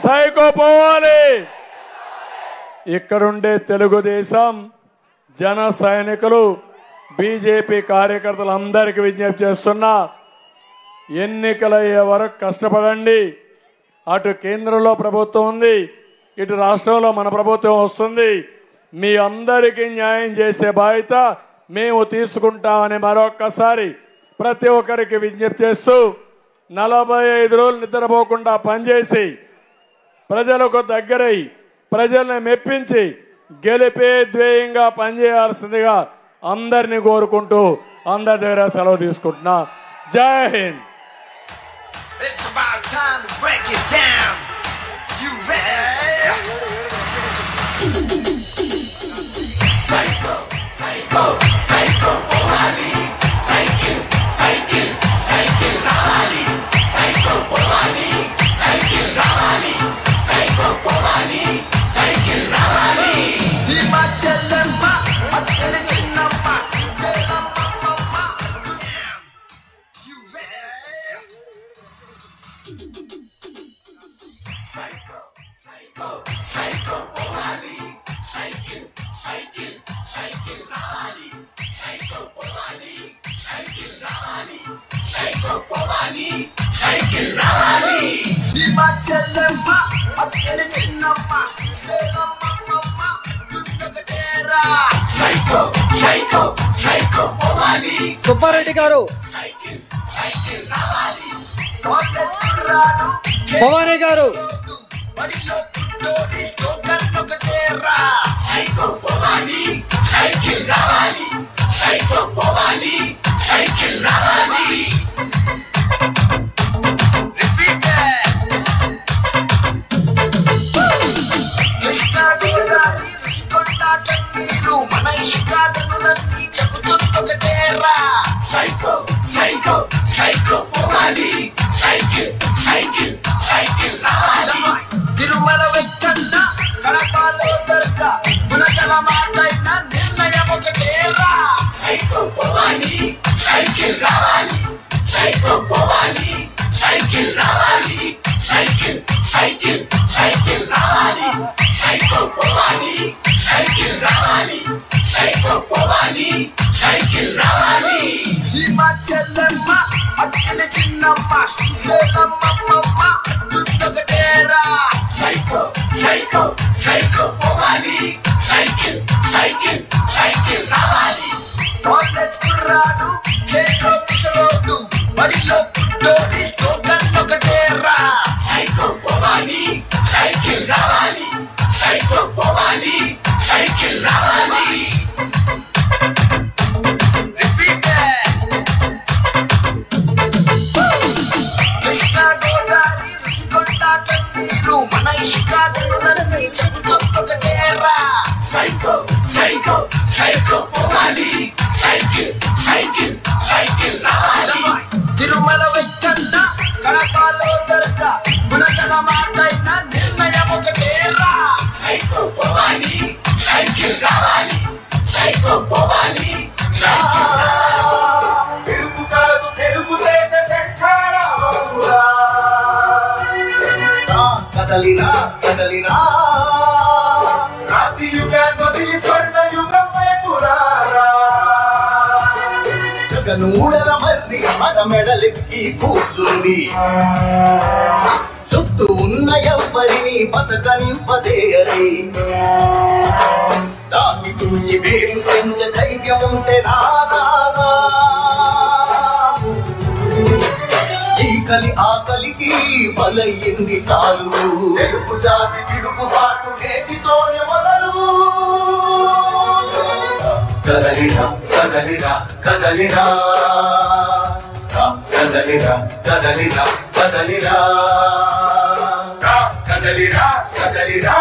Psycho పోవాలి. ఇక్కడుండే తెలుగుదేశం జన సైనికులు బీజేపీ కార్యకర్తలందరికీ విజ్ఞప్తి చేస్తున్నా, ఎన్నికలయ్యే వరకు కష్టపడండి. అటు కేంద్రంలో ప్రభుత్వం ఉంది, ఇటు రాష్ట్రంలో మన ప్రభుత్వం వస్తుంది. మీ అందరికీ న్యాయం చేసే బాధ్యత మేము తీసుకుంటామని మరొక్కసారి ప్రతి ఒక్కరికి విజ్ఞప్తి చేస్తూ 45 రోజులు నిద్రపోకుండా పనిచేసి ప్రజలకు దగ్గరై ప్రజల్ని మెప్పించి గెలిపే ధ్యేయంగా పనిచేయాల్సిందిగా అందరినీ కోరుకుంటూ అందరి దగ్గర సెలవు తీసుకుంటున్నా. జై Hind. It's about time to break it down. You ready? Psycho, psycho, psycho, Powali. Cycle, cycle, cycle, Ravali. Psycho, Powali. Cycle, Ravali. Psycho, Powali. Cycle, Ravali. Sima Chellemma, Attele Chinnamma, Sistelamma, Mamma. You ready? Psycho, psycho, psycho, Powali. Cycle, cycle, cycle, Ravali. Psycho, Powali. Cycle, Ravali. Psycho, Powali. Cycle, Ravali. Sima Chellemma, Attele Chinnamma, Sistelamma, Mamma. Dustagatera. Psycho, psycho, psycho, Powali. Subbareddy గారు, Cycle, cycle, Ravali. College kurradu. Bhavani గారు, బడిలో పుట్టోడి slogan ఒకటేరా. Psycho పోవాలి, cycle రావాలి. Psycho పోవాలి, cycle రావాలి. Repeat it. Krishna Godavari Rushikonda కన్నీరు మన ఇష్టాటనులన్నీ చెబుతున్నొకటేరా. సైకో సైకో సైకో పోవాలి, సైకిల్ సైకిల్ సైకిల్ రావాలి. తిరుమల వెంకన్న కడపలో దర్గా గుణగల మాటైన నిర్ణయం ఒకటేరా. సైకో పోవాలి, సైకిల్ రావాలి. సైకో పోవాలి, సైకిల్ రావాలి. సైకిల్ సైకిల్ సైకిల్ రావాలి. సైకో పోవాలి, సైకిల్ రావాలి. సైకో పోవాలి, సైకిల్ రావాలి. సీమా చెల్లెమ్మ, అత్తెల చిన్నమ్మ, శ్రీశైలమ్మ మమ్మ దుస్తగటేరా. సైకో సైకో సైకో పోవాలి, సైకిల్ సైకిల్ సైకిల్ రావాలి. కాలేజ్ కుర్రాడు చేతిలో పిసలోడు బడిలో పుట్టోడి స్లోగన్ ఒకటేరా. సైకో పోవాలి, సైకిల్ రావాలి. సైకో పోవాలి, సైకిల్ రావాలి. Repeat it. కృష్ణా గోదావరి రుషికొండ కన్నీరు మన ఇష్టాటనులన్నీ చెబుతున్నొకటేరా. సైకో సైకో సైకో పోవాలి, సైకిల్ సైకిల్ సైకిల్ రావాలి. తిరుమల వెంకన్న కడపలో దర్గా గుణగల మాటైన నిర్ణయం ఒకటేరా. సైకో పోవాలి, సైకిల్ రావాలి. సైకో పోవాలి, సైకిల్ రావాలి. తెలుగు కాదు తెలుగుదేశ శంఖారా కదలిరా కదలిరా. రాతి యుగాన్ని వదిలి స్వర్ణ యుగం వైపు రారా. జగనూడల మర్రి మన మెడలెక్కి కూర్చుంది. చుట్టూ ఉన్న ఎవ్వరిని బతకనివ్వదే అది. దాన్ని తుంచి వేరు పెంచే ధైర్యం ఉంటే రాదా. ఈ కలి ఆకలికి బలయ్యింది చాలు. తెలుగు జాతి తిరుగుబాటు నేటితోనే మొదలు. కదలిరా కదలిరా కదలిరా. కదలిరా కదలిరా కదలిరా. కదలిరా కదలిరా.